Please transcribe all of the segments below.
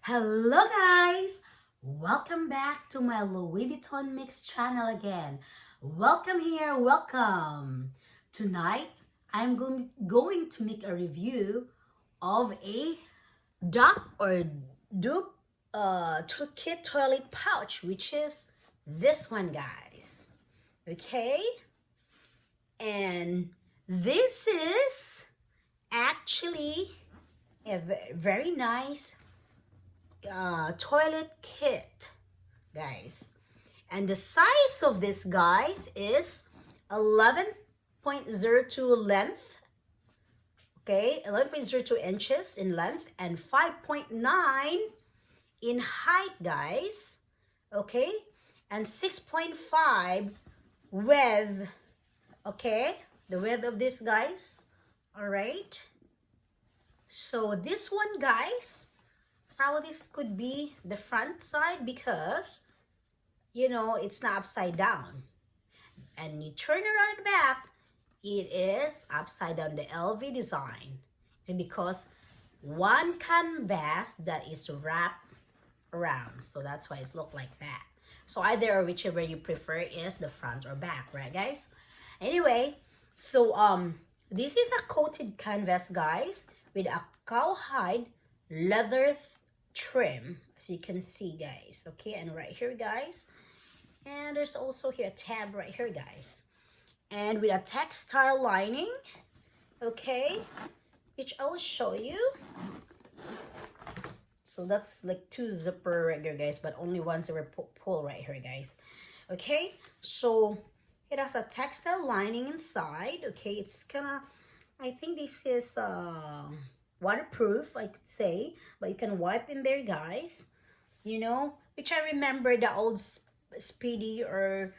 Hello guys! Welcome back to my Louis Vuitton Mix channel again. Welcome here, welcome! Tonight, I'm going to make a review of a Dopp or Dopp kit toilet pouch, which is this one, guys. Okay? And this is actually a very nice toilet kit, guys, and the size of this, guys, is 11.02 length. Okay, 11.02 inches in length and 5.9 in height, guys. Okay, and 6.5 width. Okay, the width of this, guys. All right, so this one, guys, probably this could be the front side because, you know, it's not upside down. And you turn around the back, it is upside down, the LV design. It's because one canvas that is wrapped around. So that's why it's look like that. So either or whichever you prefer is the front or back, right, guys? Anyway, so this is a coated canvas, guys, with a cowhide leather trim, as you can see, guys. Okay, and right here, guys, and there's also here a tab right here, guys, and with a textile lining. Okay, which I will show you. So that's like two zipper regular, guys, but only one zipper pull right here, guys. Okay, so it has a textile lining inside. Okay, it's kind of, I think this is waterproof, I could say, but you can wipe in there, guys, you know, which I remember the old Speedy, or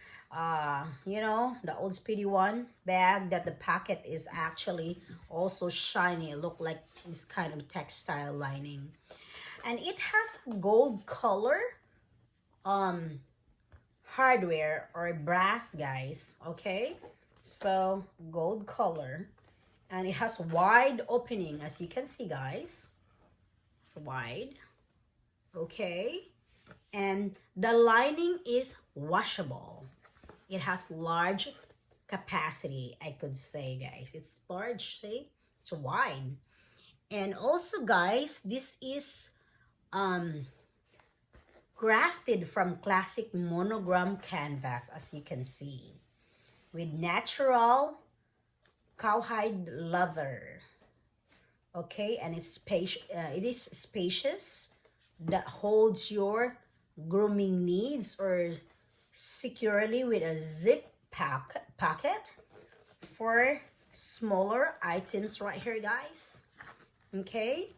you know, the old Speedy one bag, that the pocket is actually also shiny. It looked like this kind of textile lining, and it has gold color hardware or brass, guys. Okay, so gold color. And it has wide opening, as you can see, guys. It's wide. Okay. And the lining is washable. It has large capacity, I could say, guys. It's large, see? It's wide. And also, guys, this is grafted from classic monogram canvas, as you can see, with natural cowhide leather. Okay, and it is spacious, that holds your grooming needs or securely with a zip pocket for smaller items right here, guys. Okay,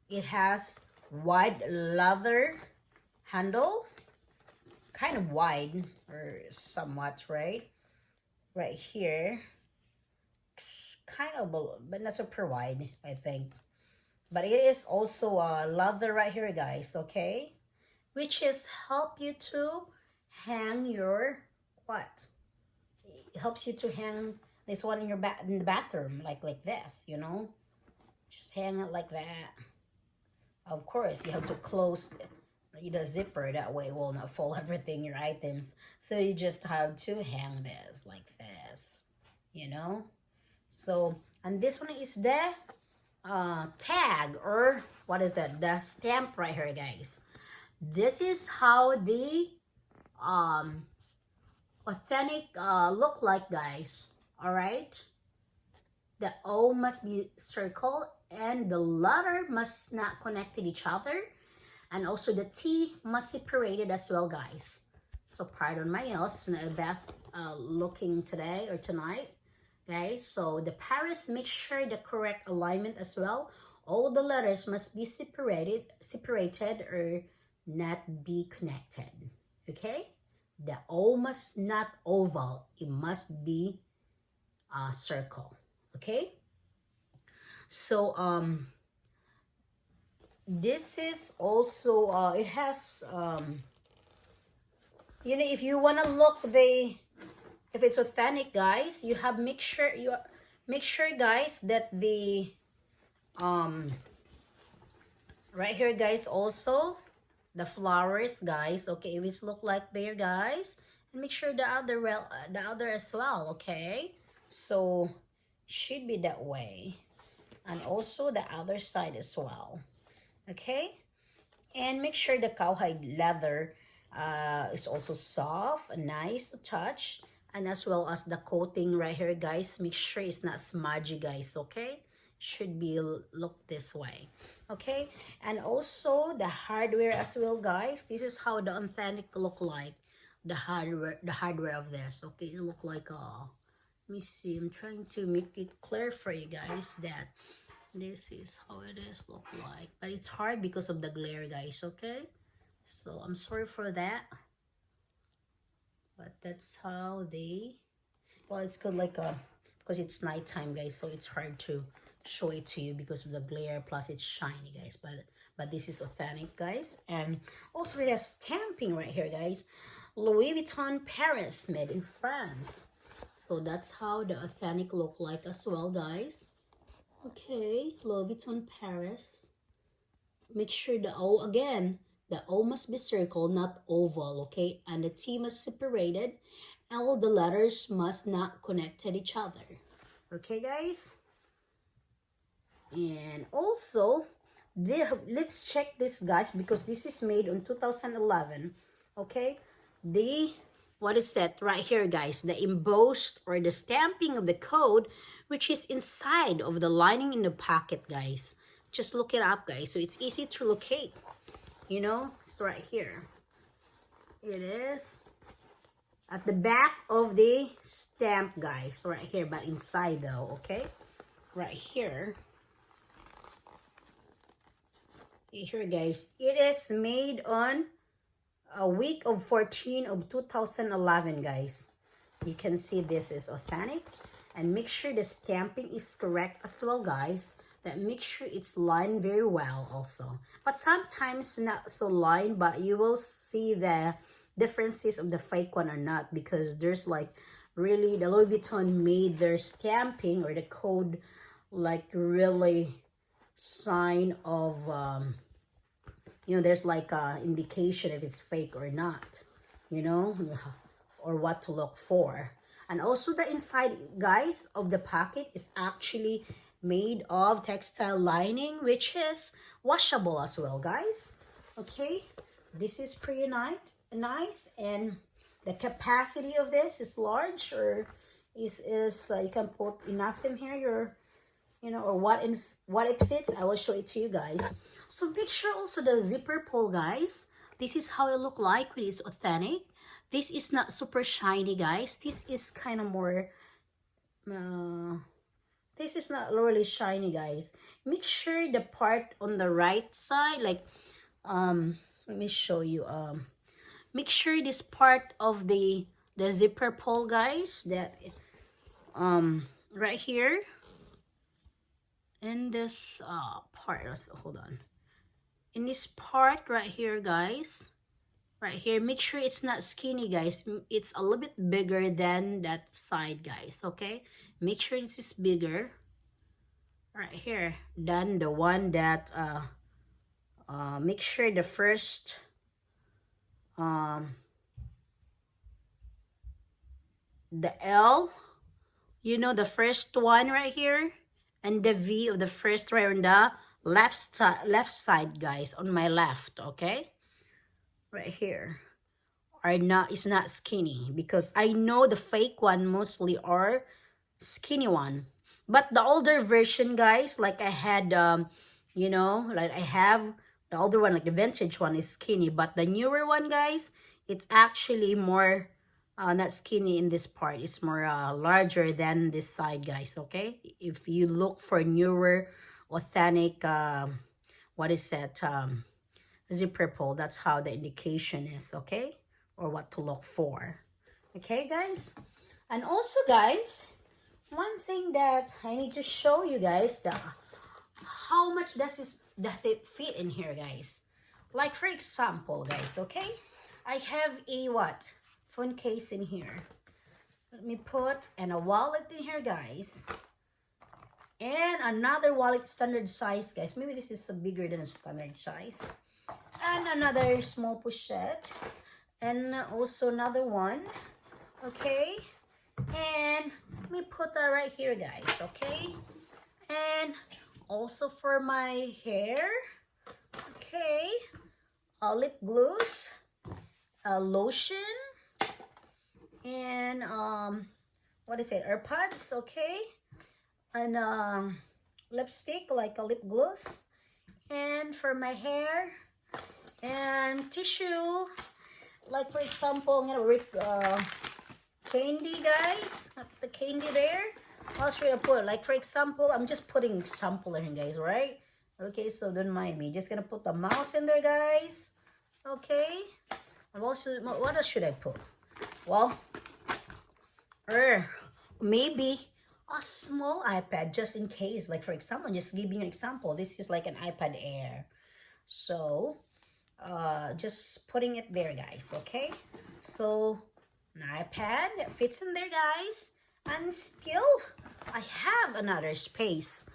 it has wide leather handle, kind of wide or somewhat, right here, kind of, but not super wide, I think. But it is also a leather right here, guys. Okay, which is help you to hang your what? It helps you to hang this one in your in the bathroom, like this, you know. Just hang it like that. Of course, you have to close the zipper, that way it will not fall everything, your items. So you just have to hang this like this, you know. So, and this one is the tag, or what is that? The stamp right here, guys. This is how the authentic look like, guys. All right. The O must be circle, and the letter must not connect to each other, and also the T must separated as well, guys. So pardon my nails, not the best looking today or tonight, guys. So the Paris, make sure the correct alignment as well. All the letters must be separated or not be connected. Okay, the O must not oval, it must be circle. Okay, so this is also it has you know, if you want to look if it's authentic, guys, you have make sure guys, that the Right here, guys, also the flowers, guys. Okay, if it's look like there, guys, and make sure the other as well. Okay, so should be that way, and also the other side as well. Okay, and make sure the cowhide leather is also soft and nice to touch, and as well as the coating right here, guys, make sure it's not smudgy, guys. Okay, should be look this way. Okay, and also the hardware as well, guys. This is how the authentic look like, the hardware of this. Okay, it look like let me see, I'm trying to make it clear for you guys that this is how it is look like, but it's hard because of the glare, guys. Okay, so I'm sorry for that, but that's how they, well, it's good like because it's nighttime, guys, so it's hard to show it to you because of the glare, plus it's shiny, guys, but this is authentic, guys. And also it has stamping right here, guys, Louis Vuitton Paris, made in France. So that's how the authentic look like as well, guys. Okay, Louis Vuitton Paris. Make sure the O, again, the O must be circle, not oval, okay? And the T must separated, and all the letters must not connect to each other. Okay, guys? And also, let's check this, guys, because this is made in 2011. Okay? What is that right here, guys? The embossed or the stamping of the code, which is inside of the lining in the pocket, guys. Just look it up, guys. So it's easy to locate. You know, it's right here. It is at the back of the stamp, guys. Right here, but inside though, okay? Right here. Here, guys. It is made on a week of 14 of 2011, guys. You can see this is authentic. And make sure the stamping is correct as well, guys. That make sure it's lined very well also. But sometimes not so lined, but you will see the differences of the fake one or not, because there's like really the Louis Vuitton made their stamping or the code like really sign of you know, there's like a indication if it's fake or not, you know, or what to look for. And also the inside, guys, of the pocket is actually made of textile lining, which is washable as well, guys. Okay, this is pretty nice, and the capacity of this is large, or is you can put enough in here, you know, or what it fits. I will show it to you guys. So make sure also the zipper pull, guys. This is how it look like when it's authentic. This is not super shiny, guys. This is kind of more this is not really shiny, guys. Make sure the part on the right side, like let me show you, make sure this part of the zipper pull, guys, that right here in this part, hold on, in this part right here, guys, right here, make sure it's not skinny, guys. It's a little bit bigger than that side, guys. Okay, make sure this is bigger right here than the one that make sure the first the L, you know, the first one right here, and the V of the first right on the left side, guys, on my left. Okay, right here are not, it's not skinny, because I know the fake one mostly are skinny one, but the older version, guys, like I had you know, like I have the older one, like the vintage one, is skinny, but the newer one, guys, it's actually more not skinny in this part. It's more larger than this side, guys. Okay, if you look for newer authentic what is that, zipper pull, that's how the indication is, okay, or what to look for. Okay, guys. And also, guys, one thing that I need to show you guys, how much does it fit in here, guys. Like for example, guys, okay, I have a phone case in here. Let me put and a wallet in here, guys. And another wallet, standard size, guys. Maybe this is bigger than a standard size. And another small pochette. And also another one. Okay. And let me put that right here, guys. Okay. And also for my hair. Okay. Lip gloss. Lotion. And what is it? AirPods. Okay. And lipstick, like a lip gloss. And for my hair. And tissue. Like for example, I'm gonna rip candy, guys. The candy there. What should I put? Like for example, I'm just putting example in, guys, right? Okay, so don't mind me. Just gonna put the mouse in there, guys. Okay. And also, what else should I put? Well, maybe a small iPad just in case. Like for example, just giving an example. This is like an iPad Air. So, just putting it there, guys. Okay. So, an iPad fits in there, guys. And still, I have another space.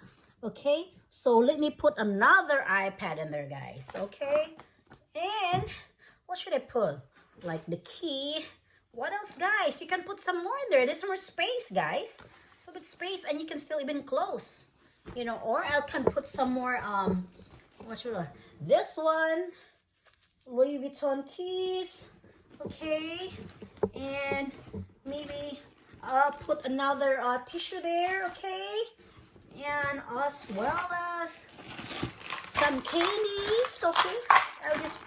Okay. So, let me put another iPad in there, guys. Okay. And what should I put? Like the key. What else, guys? You can put some more in there. There's some more space, guys. So with space, and you can still even close. You know, or I can put some more, what should I? This one. Louis Vuitton keys. Okay. And maybe I'll put another tissue there. Okay. And as well as some candies. Okay. I'll just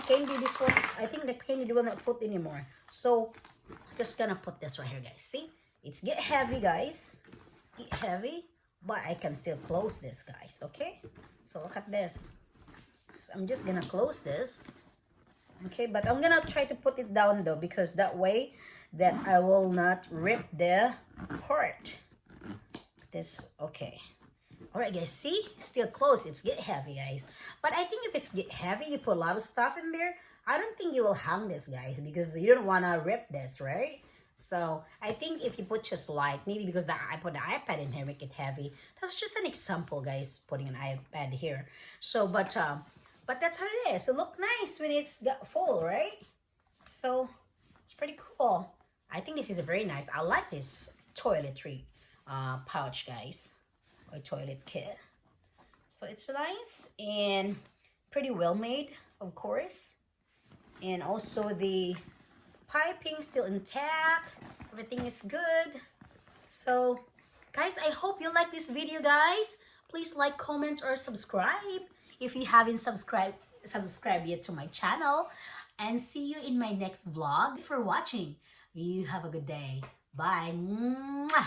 candy this one. I think the candy will not put anymore. So just gonna put this right here, guys. See, it's get heavy, guys. Get heavy, but I can still close this, guys. Okay. So look at this. So I'm just gonna close this. Okay, but I'm gonna try to put it down though, because that way that I will not rip the part. This okay. Alright guys, see? Still close. It's get heavy, guys. But I think if it's get heavy, you put a lot of stuff in there, I don't think you will hang this, guys, because you don't want to rip this, right? So I think if you put just light, maybe because I put the iPad in here, make it heavy. That was just an example, guys, putting an iPad here. So, but that's how it is. It look nice when it's got full, right? So it's pretty cool. I think this is very nice. I like this toiletry pouch, guys. Or toilet kit. So it's nice and pretty well made, of course. And also the piping still intact. Everything is good. So guys, I hope you like this video, guys. Please like, comment, or subscribe if you haven't subscribed yet to my channel. And see you in my next vlog. Thank you for watching. You have a good day. Bye. Mwah.